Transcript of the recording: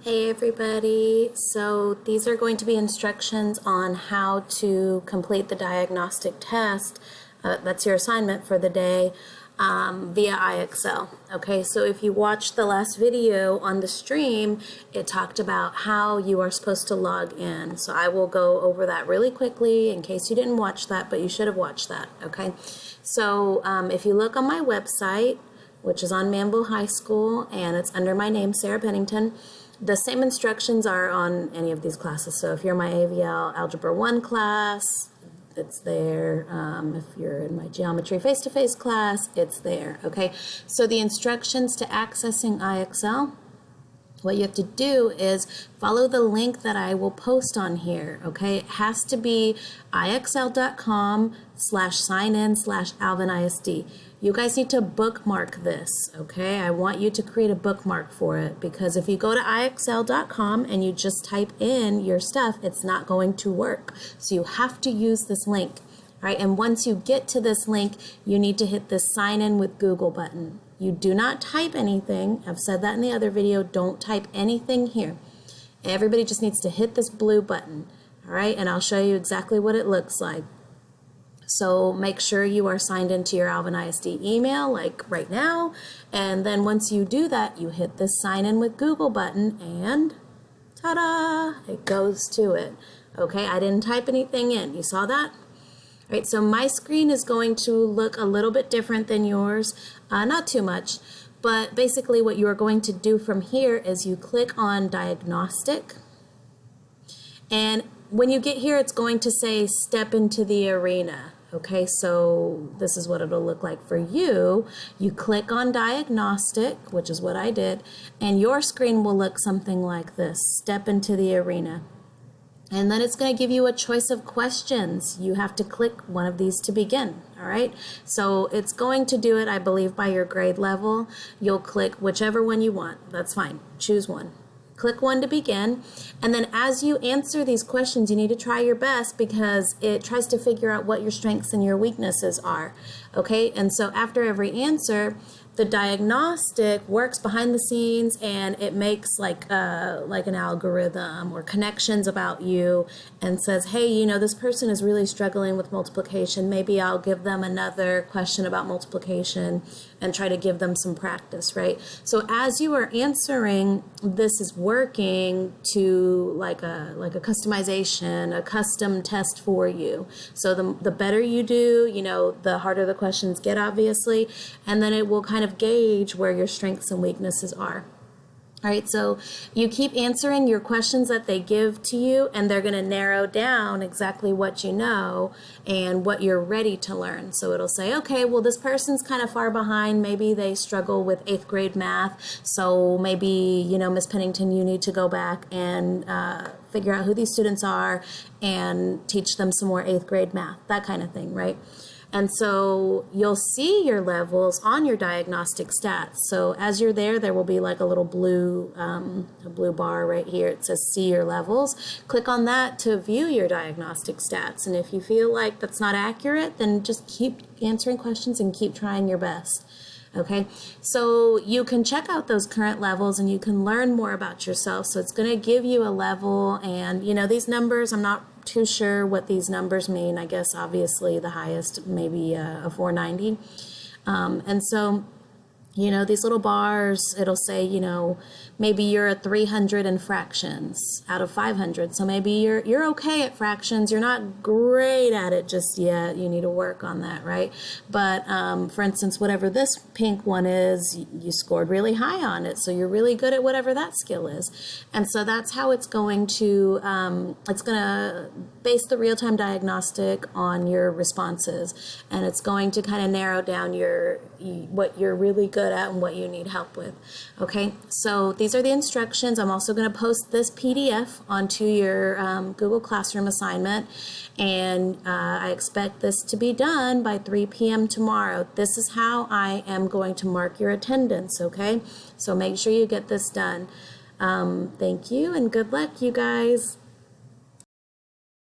Hey everybody, so these are going to be instructions on how to complete the diagnostic test. That's your assignment for the day via IXL. Okay, so if you watched the last video on the stream, it talked about how you are supposed to log in. So I will go over that really quickly in case you didn't watch that, but you should have watched that, okay? So if you look on my website, which is on Manville High School, and it's under my name, Sarah Pennington, the same instructions are on any of these classes. So if you're my AVL Algebra 1 class, it's there. If you're in my Geometry Face-to-Face class, it's there, okay? So the instructions to accessing IXL, what you have to do is follow the link that I will post on here, okay? It has to be ixl.com/signin/AlvinISD. You guys need to bookmark this, okay? I want you to create a bookmark for it because if you go to IXL.com and you just type in your stuff, it's not going to work. So you have to use this link, all right? And once you get to this link, you need to hit the sign in with Google button. You do not type anything. I've said that in the other video. Don't type anything here. Everybody just needs to hit this blue button, all right? And I'll show you exactly what it looks like. So make sure you are signed into your Alvin ISD email like right now. And then once you do that, you hit the sign in with Google button and ta-da, it goes to it. Okay, I didn't type anything in. You saw that? All right, so my screen is going to look a little bit different than yours. Not too much, but basically what you are going to do from here is you click on Diagnostic. And when you get here, it's going to say Step into the Arena. Okay, so this is what it'll look like for you. You click on Diagnostic, which is what I did, and your screen will look something like this, Step into the Arena. And then it's going to give you a choice of questions. You have to click one of these to begin, all right? So it's going to do it, I believe, by your grade level. You'll click whichever one you want. That's fine. Choose one. Click one to begin, and then as you answer these questions, you need to try your best because it tries to figure out what your strengths and your weaknesses are, okay? And so after every answer, the diagnostic works behind the scenes and it makes like an algorithm or connections about you and says, hey, you know, this person is really struggling with multiplication. Maybe I'll give them another question about multiplication and try to give them some practice, right? So as you are answering, this is working to like a customization, a custom test for you. So the better you do, you know, the harder the questions get, obviously, and then it will kind of gauge where your strengths and weaknesses are. All right, so you keep answering your questions that they give to you, and they're going to narrow down exactly what you know and what you're ready to learn. So it'll say, okay, well, this person's kind of far behind. Maybe they struggle with 8th grade math. So maybe, you know, Miss Pennington, you need to go back and figure out who these students are and teach them some more 8th grade math, that kind of thing, right? And so you'll see your levels on your diagnostic stats. So as you're there, there will be like a little blue bar right here. It says see your levels. Click on that to view your diagnostic stats. And if you feel like that's not accurate, then just keep answering questions and keep trying your best. Okay, so you can check out those current levels and you can learn more about yourself. So it's going to give you a level, and you know, these numbers, I'm not too sure what these numbers mean. I guess obviously the highest maybe a 490. And so, you know, these little bars, it'll say, you know, maybe you're a 300 in fractions out of 500. So maybe you're okay at fractions. You're not great at it just yet. You need to work on that, right? But for instance, whatever this pink one is, you scored really high on it. So you're really good at whatever that skill is. And so that's how it's going to base the real-time diagnostic on your responses. And it's going to kind of narrow down what you're really good at and what you need help with. Okay, so these are the instructions. I'm also going to post this PDF onto your Google Classroom assignment, and I expect this to be done by 3 p.m. tomorrow. This is how I am going to mark your attendance, okay? So make sure you get this done. Thank you, and good luck, you guys.